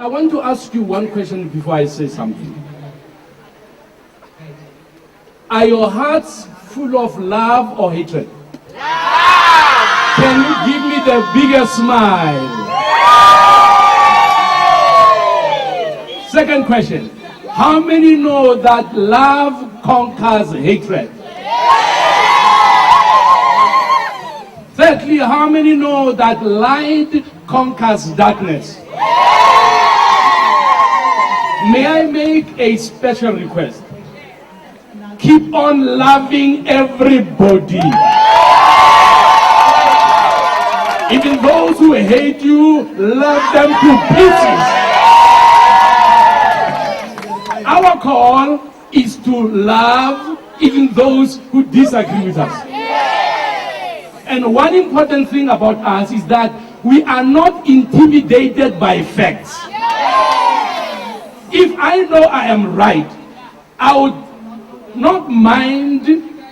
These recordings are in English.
I want to ask you one question before I say something. Are your hearts full of love or hatred? Can you give me the biggest smile? Second question. How many know that love conquers hatred? Thirdly, how many know that light conquers darkness? May I make a special request? Keep on loving everybody. Even those who hate you, love them to pieces. Our call is to love even those who disagree with us. And one important thing about us is that we are not intimidated by facts. If I know I am right, I would not mind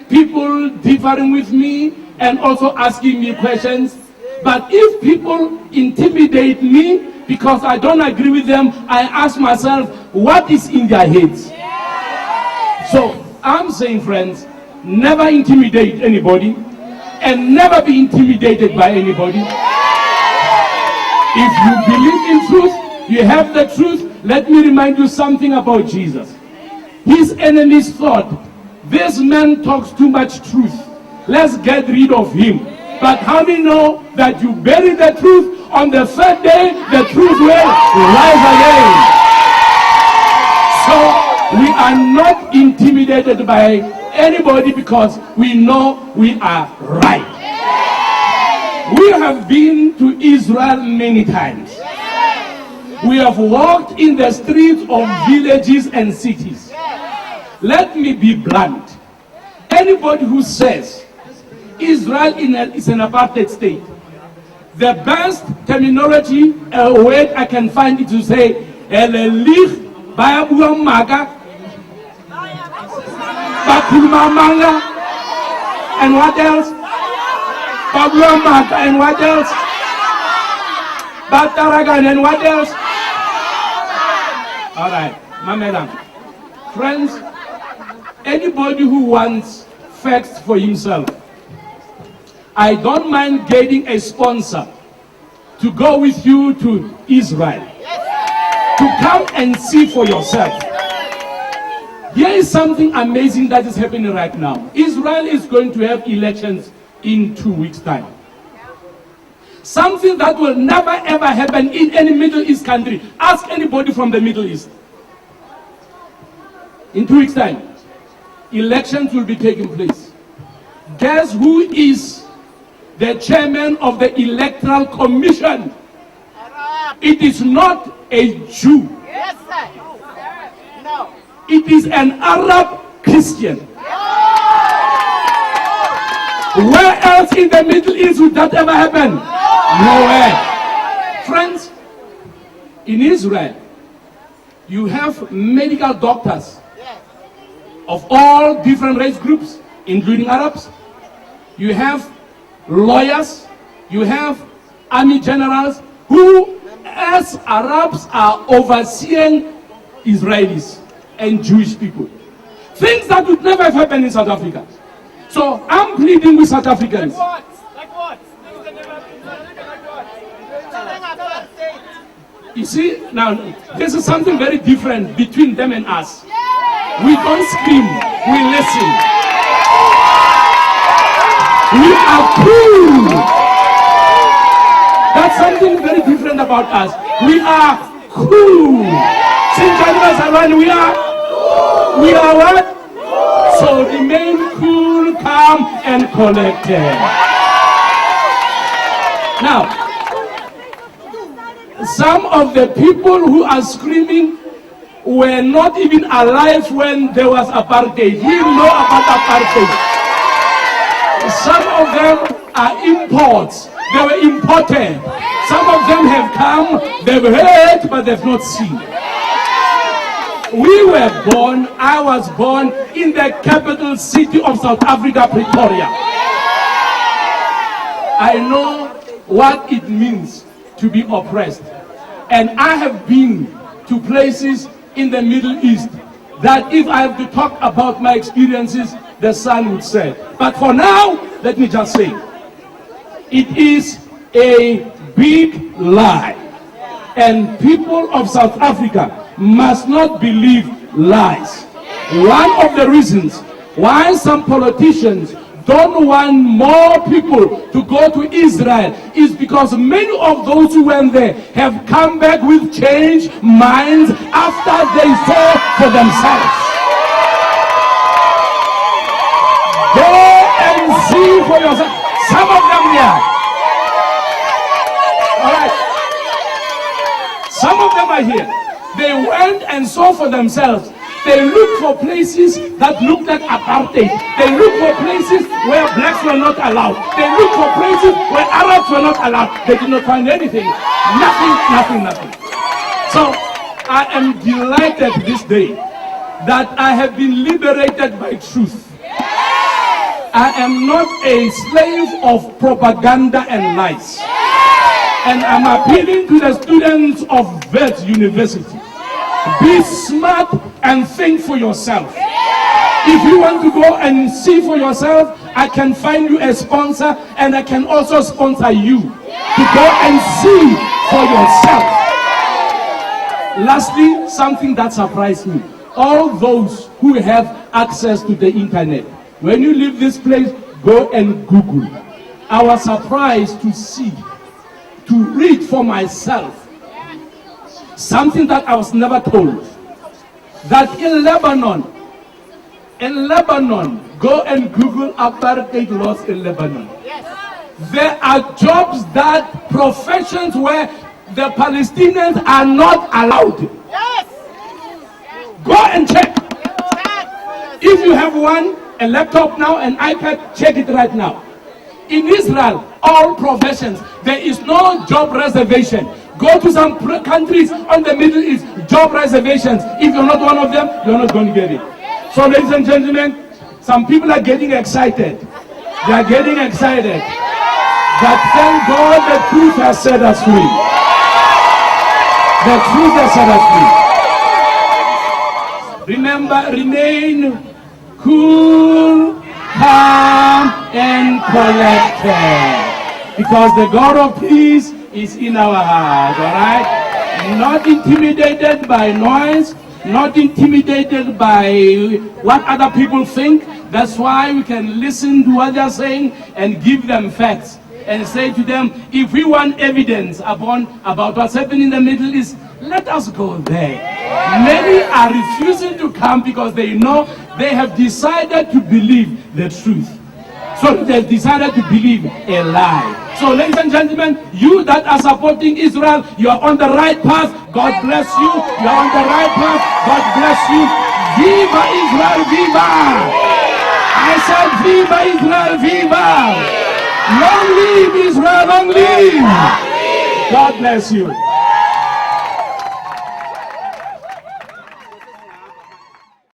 people differing with me and also asking me questions. But if people intimidate me because I don't agree with them, I ask myself, what is in their heads? So I'm saying, friends, never intimidate anybody and never be intimidated by anybody. If you believe in truth, you have the truth. Let me remind you something about Jesus. His enemies thought, this man talks too much truth. Let's get rid of him. But how many know that you bury the truth, on the third day, the truth will rise again? So we are not intimidated by anybody because we know we are right. We have been to Israel many times. We have walked in the streets of villages and cities. Let me be blunt. Anybody who says Israel is an apartheid state, the best terminology, a word I can find is to say, and what else? And what else? Bataragan and what else? All right, my madam. Friends, anybody who wants facts for himself, I don't mind getting a sponsor to go with you to Israel, to come and see for yourself. Here is something amazing that is happening right now. Israel is going to have elections in 2 weeks' time. Something that will never ever happen in any Middle East country. Ask anybody from the Middle East. In 2 weeks' time, elections will be taking place. Guess who is the chairman of the Electoral Commission? It is not a Jew. Yes, sir. No. It is an Arab Christian. Where else in the Middle East would that ever happen? Nowhere. Friends, in Israel, you have medical doctors of all different race groups, including Arabs. You have lawyers, you have army generals who, as Arabs, are overseeing Israelis and Jewish people. Things that would never have happened in South Africa. So I'm pleading with South Africans. Like what? You see, now, this is something very different between them and us. We don't scream, we listen. We are cool. That's something very different about us. We are cool. We are what? So remain cool, calm, and collected. Now, some of the people who are screaming were not even alive when there was apartheid. We know about apartheid. Some of them are imports. They were imported. Some of them have come, they've heard, but they've not seen. We were born, I was born in the capital city of South Africa, Pretoria. I know what it means to be oppressed. And I have been to places in the Middle East that if I have to talk about my experiences, the sun would set. But for now, let me just say, it is a big lie. And people of South Africa must not believe lies. One of the reasons why some politicians don't want more people to go to Israel is because many of those who went there have come back with changed minds after they saw for themselves. Go and see for yourself. Some of them here. All right. Some of them are here. They went and saw for themselves. They looked for places that looked like apartheid. They looked for places where blacks were not allowed. They looked for places where Arabs were not allowed. They did not find anything. Nothing. So I am delighted this day that I have been liberated by truth. I am not a slave of propaganda and lies. And I'm appealing to the students of Wits University. Be smart and think for yourself. If you want to go and see for yourself, I can find you a sponsor, and I can also sponsor you to go and see for yourself. Lastly, something that surprised me. All those who have access to the internet, when you leave this place, go and Google. I was surprised to see, to read for myself, something that I was never told. That in Lebanon, go and Google apartheid laws in Lebanon. There are jobs that, professions where the Palestinians are not allowed. Go and check. If you have a laptop now, an iPad, check it right now. In Israel, all professions, there is no job reservation. Go to some countries on the Middle East, job reservations. If you're not one of them, you're not going to get it. So ladies and gentlemen, some people are getting excited. They are getting excited. But thank God the truth has set us free. The truth has set us free. Remember, remain cool, calm, and collected. Because the God of peace is in our heart, all right? Not intimidated by noise, not intimidated by what other people think. That's why we can listen to what they're saying and give them facts and say to them, if we want evidence about what's happening in the Middle East, let us go there. Many are refusing to come because they know they have decided to believe the truth. So they decided to believe a lie. So ladies and gentlemen, you that are supporting Israel, you are on the right path. God bless you. You are on the right path. God bless you. Viva Israel, viva! I said viva Israel, viva! Long live Israel, long live! God bless you.